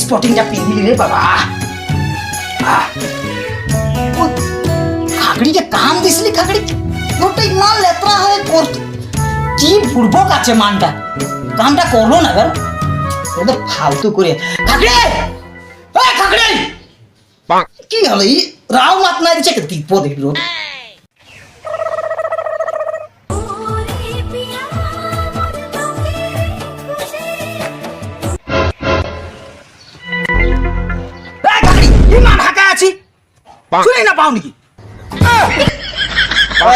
স্পটিংটা পিন্ধিলি রে বাবা। খাগড়িকে কাম দিসলি, খাগড়ি ওটা ইমান লেত্রা হয়ে করত। কি বুড়বক আছে মানটা, কামটা করলো না এবার ওদের ফালতু করে। খাগড়ি, ওই খাগড়ি কি হলো? এই রাও মাত না দিচ্ছে কি পদে রোদ। শুনে না পাও নাকি?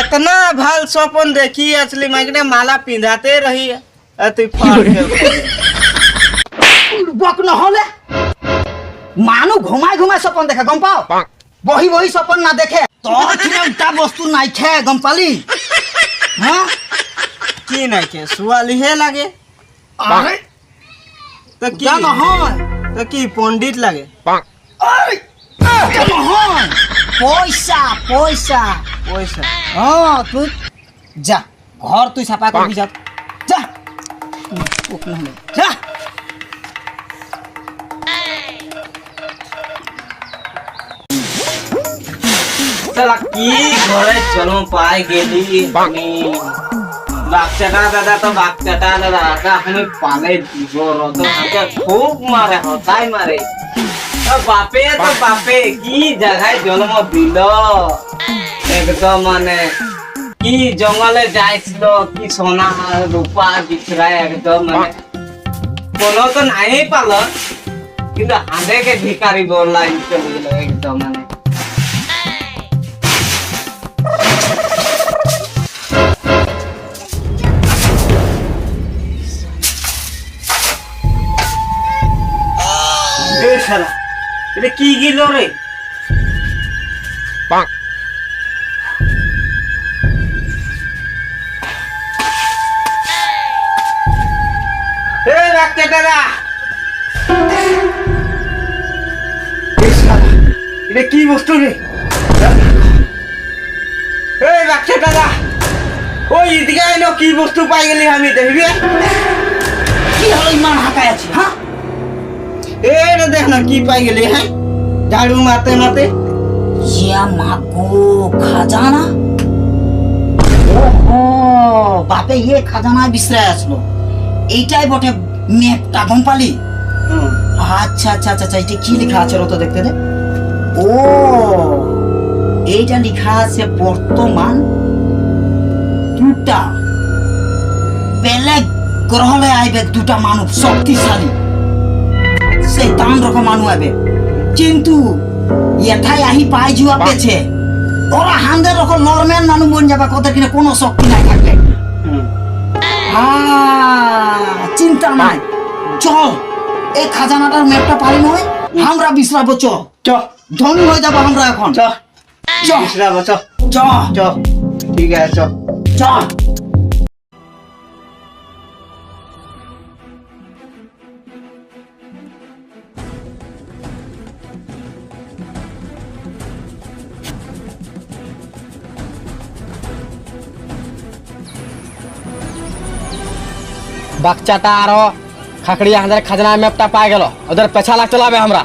इतना भल सपन देखी असली माइकने माला पिंधाते रही है বক নহলে মানু ঘুমাই ঘুমাই সপন দেখে, গম পাও? বহি বহি সপন না দেখে। তোর কিনা বস্তু নাই খে, গম পালি? হ্যাঁ की नहीं के सुवाली है लगे আরে तो की যা নহয়, तो की पंडित लगे আরে যা নহয়, পয়সা পয়সা। पैसा হ্যাঁ তুই যা ঘর তুই সাফা করবি, যা যা যা। चला की घरे चलो पाए गेली पानी बागचटा दादा तो बागचटा दादा हमें पाले जोरो तो हमके खूब मारे होताई मारे तो बापे की जगह जन्म दिल एकदम माने की जंगले जाइছিল की सोना रूपा बिखराय एकदम माने कोनो तो नहीं पाल किंतु हाथे के भिखारी बोला एकदम माने শালা এটা কি গিল রে পাক এ রাখতে দাদা এটা কি বস্তু রে এ রাখতে দাদা ওই ইদিকে আইনো কি বস্তু পাই গেলি আমি দেখবি কি হলো ইমান হাঁকায় আছে? হ্যাঁ ए रे देखना की पाई गेली है झाड़ू मारते मारते ইয়া মাগো খাজানা। ওহো বাপে ইয়ে খাজানা বিছরায় আসলো, এইটাই বটে ম্যাপটা, গম পালি? আচ্ছা আচ্ছা আচ্ছা, এটা কি লেখা আছে রত দেখতে দে। ও এইটা লেখা আছে বর্তমান দুটা বেলেগ গ্রহলে আইবে দুটা মানুষ শক্তিশালী, সেই তান রকম মানুষ আইবে, কিন্তু এঠাই আহি পাই যুয়া পেছে ওরা হান্দের রকম নরম্যাল মানুষ বন যাবে, কত কিনা কোনো শক্তি নাই থাকবে। চিন্তা নাই, চল এই খাজানাটার ম্যাপটা পারি নয়, আমরা বিশ্রাবো। চ চ ধনী হয়ে যাবো আমরা এখন। চ চ বিছরাবো চ চ চ ঠিক আছে চ চ। বাচ্চাটা আরো খাকড়ি আমাদের খাজনা ম্যাপটা পাই গেল, ওদের পেছা লাগতে লাগবে আমরা।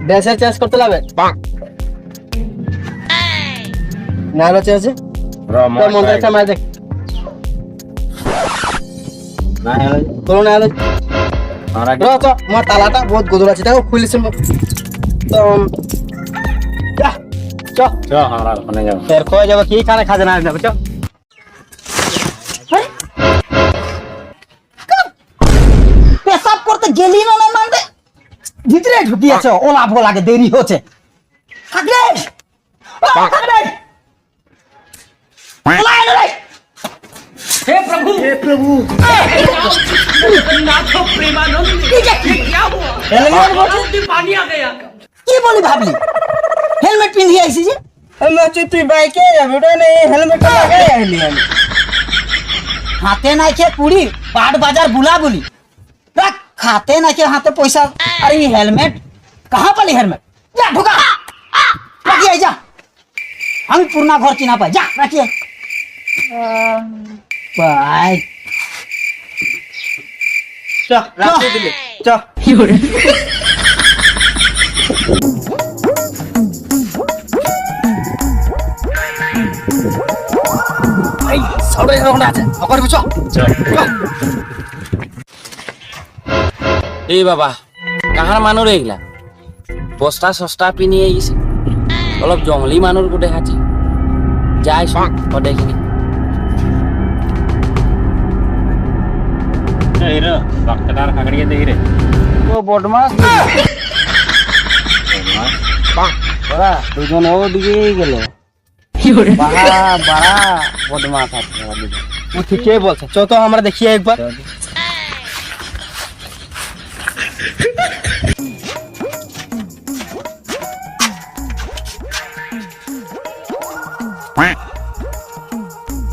ড্রেসের চেঞ্জ করতে লাগবে না, হলো চেঞ্জ মন্দির একটা মাই দেখ না হলো কোনো না হলো আমার তালাটা বহুত গদর আছে, দেখো খুলেছি তো চ আমরা ওখানে যাব এর কই যাব কি খানে খাজনা যাব চ পেশাব করতে গেলি না মানে ভিতরে ঢুকিয়েছে ওলা ভোলাকে দেরি হচ্ছে থাকলে থাকলে हे प्रभु नाथ प्रेमानंद ये क्या हुआ हेलमेट बोल पानी आ गया কি বলি ভাবলি হেলমেট পিন্ধি আইছি যে তুই বাইকে যাবি ওটা নেই হেলমেট লাগাই আইলি আমি হাতে নাই खे कुड़ी बाट बाजार बुला बोली रख खाते ना के हाथे पैसा अरे ये हेलमेट कहाँ पाली हेलमेट जा ढुका रखिए जा हम पूर्णा घर चिना पाए जा रखिए बाय চ রাখতে দিলে চ এই সবে রকম আছে অকর চ এই বাবা কাহাৰ মানুহ এইগিলা বস্তা চস্তা পিনি আহিছে অলপ জংলী মানুহকো দেখাচ্ছে যাই সদায়খিনি ও বদমাস ওরা দুজন ওদিকেই গেল বাড়া বাড়া বদমাস আছে ও ঠিকই বলছে চ তো আমরা দেখি একবার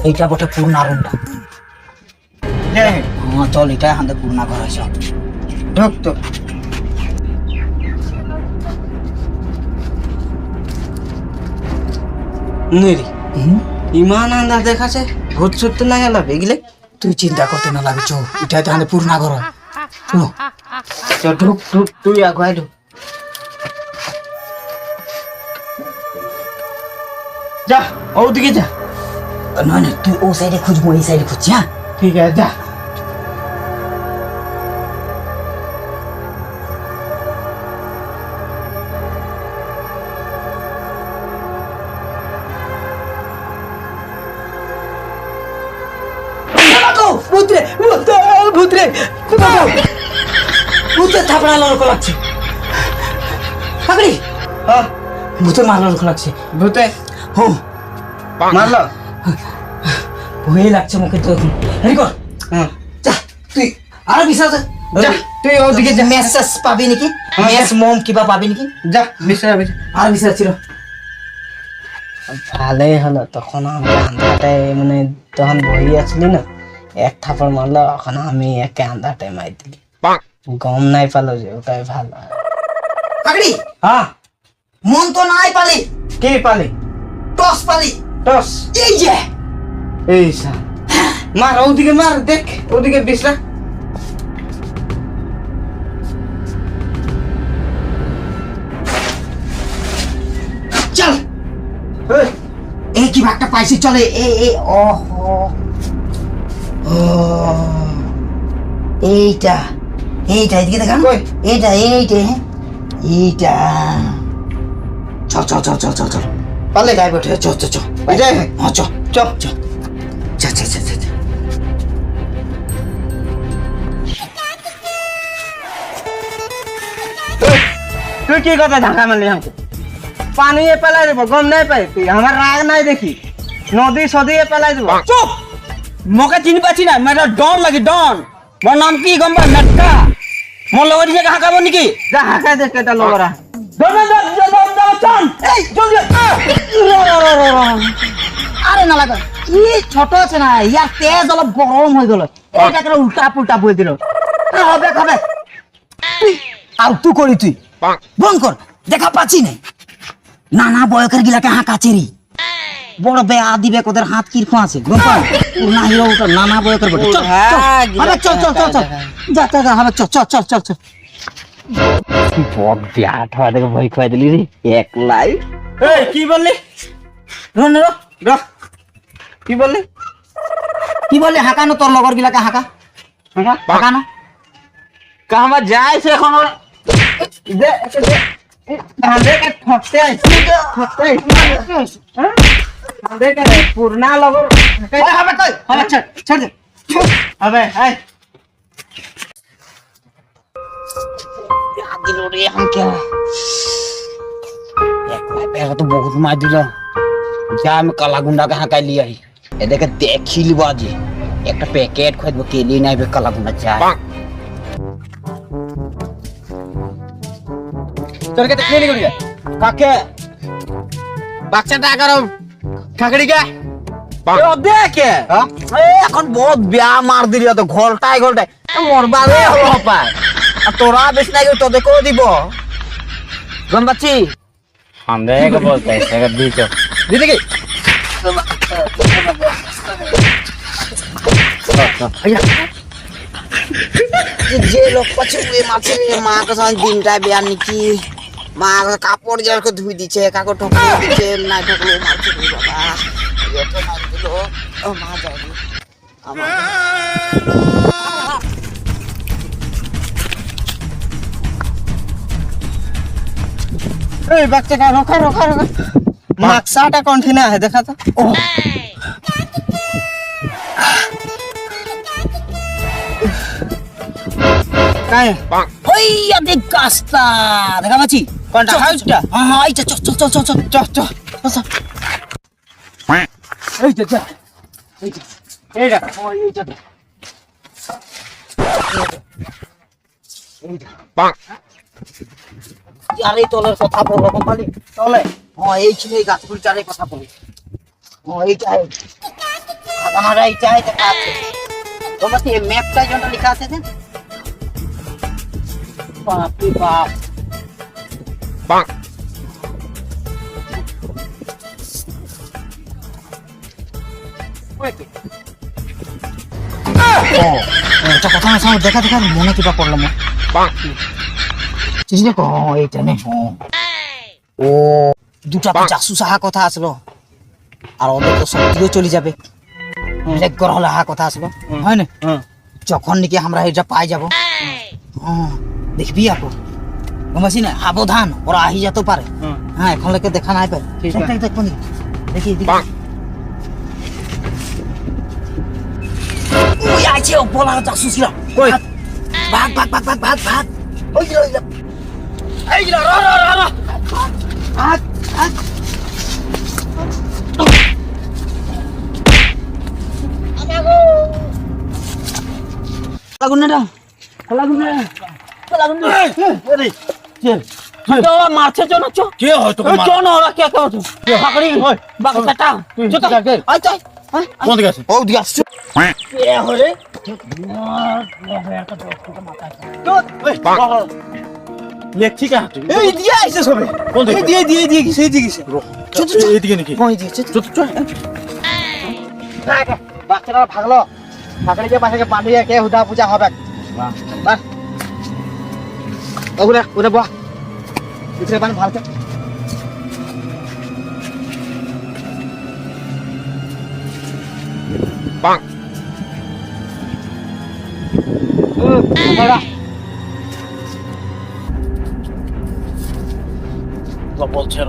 এইটা বটে পূর্ণা রুমটা হ্যাঁ চল এটা হাতে পূর্ণা ঘর আছে ঢুক তো নেরি ইমান আন্দাজ দেখাছে ভূত ছুটতে না গেল এগুলো তুই চিন্তা করতে না লাগে চো এটা তো হাতে পূর্ণা ঘর চলো চ ঢুক ঢুক তুই আগুয়াই ঢুক যা ওদিকে যা না না তুই ও সাইডে খুঁজবো এই সাইডে খুঁজছি হ্যাঁ ঠিক আছে যা ভূতরে ভূতরে ভূতের থাপড়া লড়কো লাগছে কাকড়ি ভূতের মার লড়কো লাগছে ভূতে হো মারলো ভয় লাগছে মুখে তো এখন হেরি কর যা তুই আর বিশ্বাস যা তুই ওদিকে যা মেসেজ পাবি নাকি মেস মম কিবা পাবি নাকি যা বিশ্রাম আর বিশ্বাস ছিল ভালোই হলো তখন আমরা আন্ধাটায় মানে তখন বই আসলি না এক থাপড় মারলো এখন আমি একে আন্ধাটায় মার দিলি গম নাই পালো যে ওটাই ভালো কাকড়ি হ্যাঁ মন তো নাই পালি কি পালি টস পালি টস এই যে এই সা মার ওদিকে মার দেখ ওদিকে বিশ্রাম চল এই কি ভাগটা পাইছি চলে এই ও এইটা এইটা এদিকে দেখান কই? এইটা এইটা এইটা চল চল চল চল চল চল পালে গায়ে বসে চ চ চ এটাই? হ্যাঁ চ চ চ চ চ চ চ চ তুই কি কথা ঢাকা মারলি আমাকে পানি পেলাই দেবো গম নাই পাই তুই আমার রাগ নাই দেখি নদী সদী পেলাই দেবো চুপ মোকে চিনি পাচ্ছি না মেয়েটা ডন লাগি ডন মোর নাম কি গম পাই মেটকা মোর লগর দিকে হাঁকাব নাকি যা হাঁকাই দেখ এটা লগরা আরে না লাগা ই ছোট আছে না ইয়ার তেজ অলপ গরম হয়ে গেল এইটাকে উল্টা পুল্টা বই দিল হবে খাবে আর তুই করি তুই বন্ধ কর দেখা পাচ্ছি না নানা বয়কের গিলাকে হাঁকাচেরি বড় বে আদিবে ওদের হাত কিরকম আছে গম পাও না হিরো ওটা নানা বয়কের বটে চল হবে চল চল চল চল যা যা যা হবে চল চল চল চল চল বক দিয়া আঠা দেখে ভয় খাই দিলি রে একলাই এই কি বললি রন র রহ কি বললি কি বলে হাঁকানো তোর লগর গিলাকে হাঁকা হাঁকানো কাহবা যাইছে এখন দে দে কান্দে কে ঠকতে আইছি হ্যাঁ কান্দে কে পুরনা লগর হবে কই হবে ছাড় দে হবে আই দিল রে हमके एक पैसा तो बहुत मार दिला जा मैं काला गुंडा के हां का लिया ही ए देख देखी लिबा जी एक पैकेट खरीदबो के लिए नहीं बे काला गुंडा चाय তোর কে দেখলি নি গড়িয়া কাকে বাচ্চাটা করো খাকড়ি কে ও দেখে এখন বহুত বিয়া মার দিলি তো ঘলটাই মরবারে হলো পায় আর তোরা বেশ নাই তো দেখো দিব গম্বাচি हमने का बोल पैसे का दी तो দিদি কি যে লোক পাচ্ছে ওই মাছে মা কে সঙ্গে দিনটা বিয়া নিকি মা কাপড় জারকে ধুই দিছে কাকো ঠকিয়ে দিছে না ঠকলো মারছে বাবা এত মার দিল ও মা যাবে আমার এই বাচ্চাটা রোখা নকশাটা কন্টিনা है देखा तो ओ काय ওইয়া দেখ কাস্তা দেখা পাচ্ছি কোনটা হাউসটা হ্যাঁ এইটা চল চল চল চল চল চল চল এই যা এইটা আরে তোলের কথা বলবো কোম্পানি চলে হ্যাঁ এই ছিল এই গাছগুলি চারে কথা বলি হ্যাঁ এইটা আমার এইটা দেখা আছে তোমার এই ম্যাপটা যেটা লেখা আছে না বাপ রে বাপ এটা কথা না সামনে দেখা দেখা মনে কিবা করলাম চিনি কো এইটা নে ও দুটা তো জাসুস আহা কথা আসলো আর ওদের তো শক্তিও চলে যাবে লেগ করা হলে আহা কথা আসলো হয় না যখন নাকি আমরা এটা পাই যাব দেখবি আপু গমাসি না সাবধান ওরা আহি যেতে পারে হ্যাঁ এখন লেকে দেখা নাই পারে দেখি ওই আছে ও বলা জাসুসরা কই ভাগ ভাগ ভাগ ভাগ ভাগ ভাগ ওই এই র ভাগ ভাগ লাগুনা আরে চল তো মারছে চো না চো কে হয় তো চো না ওরা কে কে তো পাকড়ি বাকটা চো তো আই চাই কোন দিকে আছে ও দিকে আসছে এ হরে লেখছি কা এই দিয়ে আইছে সবে কোন দিকে দিয়ে কি সেই দিকে চল চল এইদিকে নাকি কই দিয়েছে চল চল বাচ্চারা ভাগলো ফাকড়িকে পাশে বাঁধিয়ে কে হুদা পূজা হবে বাহ ওগুলা ওটা বাহ পিছনে বান ভালকে পাক বড়া বলছে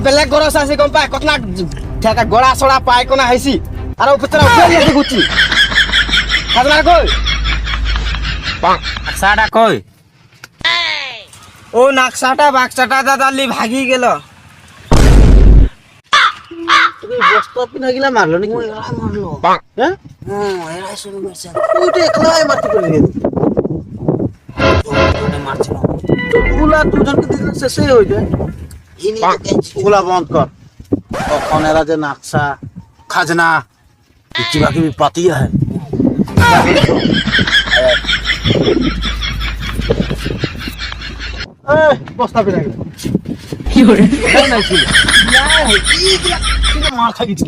বেলেগ গরস আছে গম পাই কতনা ঠেকা গড়া ছড়া পাই কোনা হাইছি আর উপতরা উপরে আছে গুচি খাজনা কই পাক সাডা কই ও নাকশাটা বাক্সাটা দাদালি ভাগি গেল তুমি বস্তা পিনা গিলা মারলো নাকি এরা মারলো পাক হ্যাঁ এরা শুরু করছে তুই তো একলাই মারতে করে গেলি মারছে না ওগুলা দুজনকে দিলে শেষই হয়ে যায় ইনি তো কেঞ্চি ওগুলা বন্ধ কর তখন এরা যে নাকশা খাজনা কিবাকি পাতি হয় বস্তা পিনা গেল কি করে মার খাই দিচ্ছি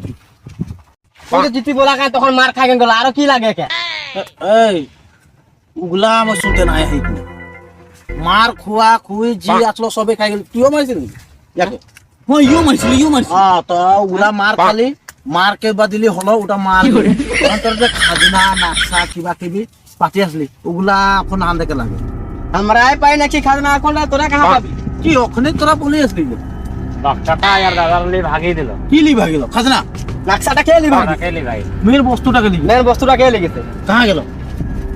জিতি বলা কায় তখন মার খাই গেল আর কি লাগে কে এই উগলা মই শুনতে নাই আহি মার খোয়া খুই জি আসলো সবে খাই গেল তুইও মারছিস ইয়াকে হ্যাঁ ইউ মারছিল তো উগলা মার খালি মারকে বাদিলি হলো ওটা মার কারণ তোর যে খাজনা নাকশা কিবা কিবি পাতি আসলি ওগুলা এখন আন্দাকে লাগে আমরাই পাই নাকি খাজনা এখন তোরা কাহা পাবি কি ওখানে তোরা বলে আসলি বাচ্চাটা আর দাদার লি ভাগিয়ে দিল কি লি ভাগিল খাজনা নাকশাটা কে লিবা খেলি ভাই মেয়ের বস্তুটাকে লি মেন বস্তুটা কে লেগেছে কাহা গেল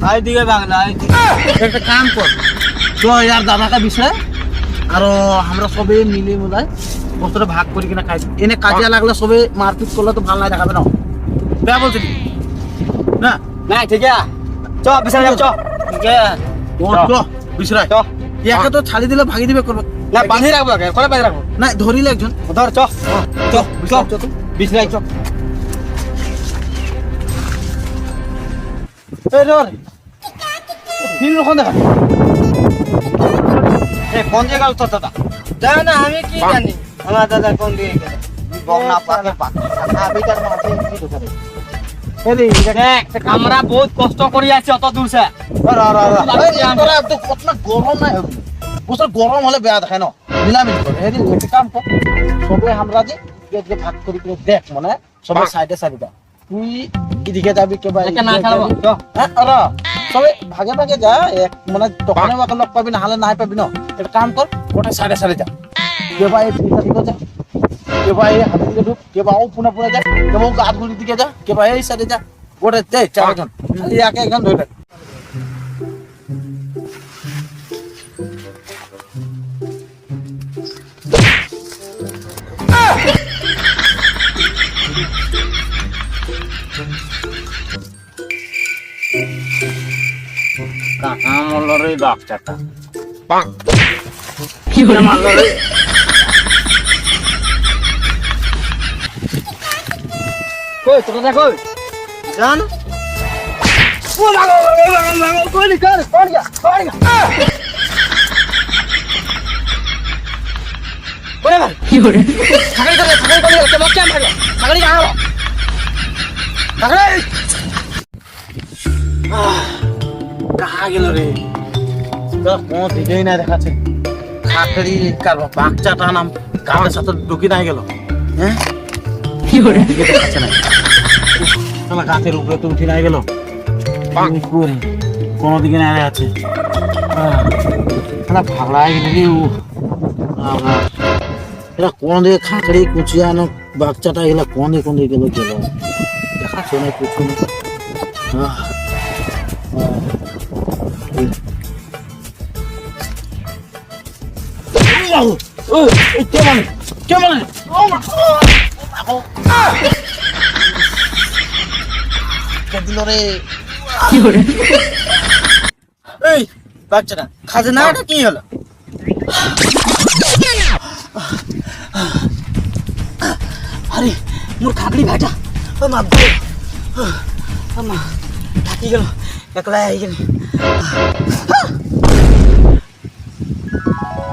আই দিকে বাংলা একটা কাম কর তো ইয়ার দাদাকে বিষয় আর আমরা সবে মিলে মিলাই বস্তুটা ভাগ করি কিনা খাই এনে কাজে লাগলে সবে মারপিট করলে তো ভালো নাই দেখাবে না বেয়া বলছি না না ঠিক আছে চ বিছানা চ ঠিক আছে চ বিছরাই চ ইয়াকে তো ছাড়ি দিলে ভাগি দিবে করবে না বাঁধি রাখবো করে বাঁধি রাখবো না ধরিলে একজন ধর চ চ চ বিছানায় চ এই ধর তিন রকম দেখা এ কোন জায়গা তো দাদা জানা না আমি কি জানি আমার দাদা কোন দিকে গেল বগনা পাকে পাকে আমি তার মাঝে কি ঢুকাবে দেখ আমরা বহুত কষ্ট করি আছি অত দূর সে গরম নাই বছর গরম হলে বেয়া দেখায় ন মিলামিলি করে হেৰি একটা কাম কর সবে আমরা যে ভাগ করি করে দেখ মানে সবে সাইডে সাইডে তুই এদিকে যাবি কেবা একে না খাবো চ সবে ভাগে ভাগে যা এক মানে তখনই ওকে লগ পাবি না হলে নাই পাবি ন একটা কাম কর গোটা সাইডে সাইডে যা কেবা এই দিকে যা কেবা এই হাতের দিকে ঢুক কেবা ও পুনে পুনে যা কেবা গাছ গুলির দিকে যা কেবা এই সাইডে যা গোটা যাই চারজন খালি একে একজন ধরে রাখ কাহা মরল রে বাচ্চাটা কই তোরা কই জান ও লাগো কই নি কর গা কই গা কি হরে ছাগড়ি করে কে বক্কা মারো ছাগড়ি গাও ছাগড়ি কাহা গেল রে কোন দিকেই না দেখাচ্ছে খাকড়ি কার বাচ্চাটা নাম কার সাথে ঢুকি নাই গেল হ্যাঁ কি করে দিকে দেখাচ্ছে না শালা গাছের উপরে তো উঠি নাই গেল কোনো দিকে না আছে শালা ভাগলাই গেলি এরা কোন দিকে খাকড়ি কুচিয়ানো বাচ্চাটা এগুলা কোন দিকে গেল দেখাচ্ছে না কিছু না এই বাচ্চাটা খাজনাটা কি হলো আরে মোর খাগড়ি ভাইটা ও মা গো আমা থাকি গেল একলা আই গেল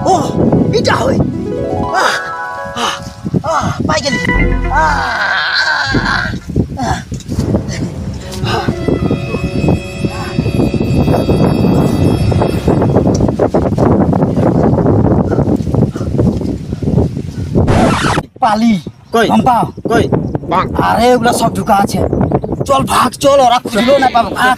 ও এটা হই পাই গেলি পালি কই পাম্পা কই আরে ওগুলা সব ঢুকা আছে চল ভাগ চল ওরা খুঁজলেও না পাবো ভাগ